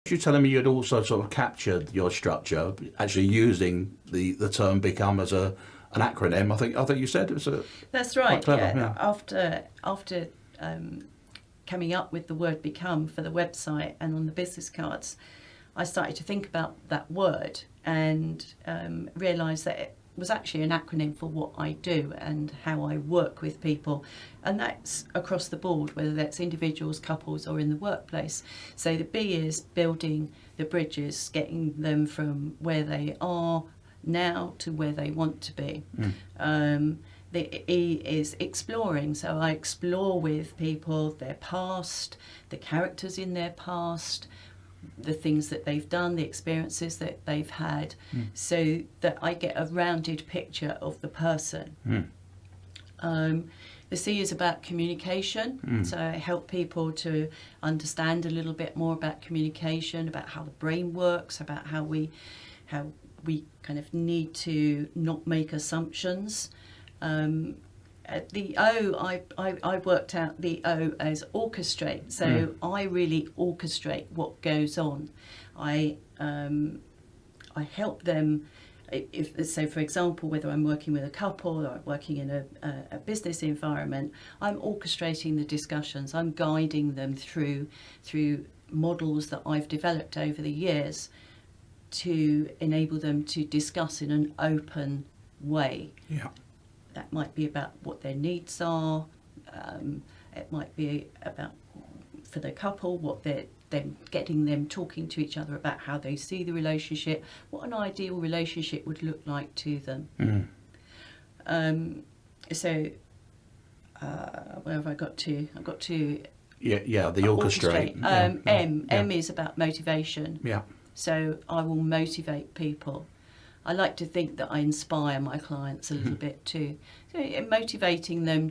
You're telling me you'd also sort of captured your structure, actually using the term "become" as an acronym. I think you said it was That's quite right. clever. Yeah. After coming up with the word "become" for the website and on the business cards, I started to think about that word and realised that it was actually an acronym for what I do and how I work with people, and that's across the board, whether that's individuals, couples, or in the workplace. So the B is building the bridges, getting them from where they are now to where they want to be. The E is exploring, so I explore with people their past, the characters in their past, the things that they've done, the experiences that they've had, so that I get a rounded picture of the person. The C is about communication, so I help people to understand a little bit more about communication, about how the brain works, about how we kind of need to not make assumptions. At the O, I worked out the O as orchestrate. So I really orchestrate what goes on. I help them. So, for example, whether I'm working with a couple or I'm working in a business environment, I'm orchestrating the discussions. I'm guiding them through models that I've developed over the years to enable them to discuss in an open way. Yeah. That might be about what their needs are. It might be about, for the couple, what getting them talking to each other about how they see the relationship, what an ideal relationship would look like to them. Where have I got to? I've got to... Yeah, the orchestrate. M is about motivation. Yeah. So I will motivate people. I like to think that I inspire my clients a little bit too. So motivating them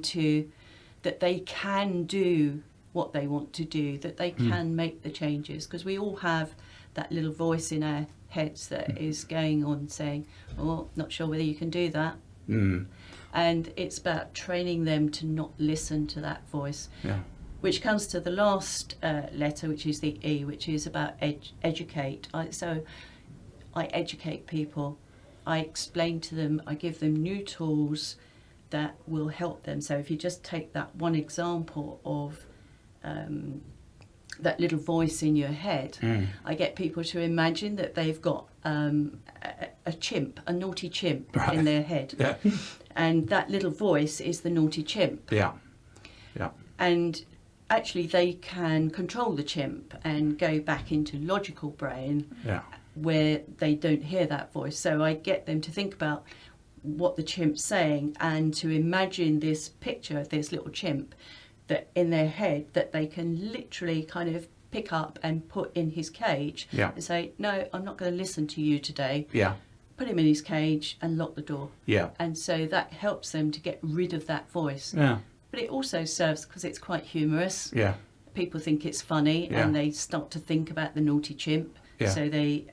that they can do what they want to do, that they can make the changes, because we all have that little voice in our heads that is going on saying, oh, not sure whether you can do that. And it's about training them to not listen to that voice. Yeah. Which comes to the last letter, which is the E, which is about educate. I educate people. I explain to them, I give them new tools that will help them. So if you just take that one example of that little voice in your head, I get people to imagine that they've got a chimp, a naughty chimp in their head. Yeah. And that little voice is the naughty chimp. Yeah. Yeah. And actually they can control the chimp and go back into logical brain. Yeah. Where they don't hear that voice. So I get them to think about what the chimp's saying and to imagine this picture of this little chimp that in their head that they can literally kind of pick up and put in his cage and say, no, I'm not going to listen to you today. Yeah. Put him in his cage and lock the door. Yeah. And so that helps them to get rid of that voice. Yeah. But it also serves, because it's quite humorous. Yeah. People think it's funny and they start to think about the naughty chimp. Yeah. So it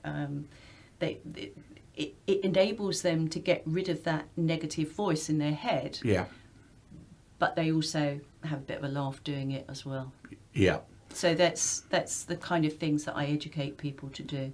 enables them to get rid of that negative voice in their head. Yeah. But they also have a bit of a laugh doing it as well. Yeah. So that's the kind of things that I educate people to do.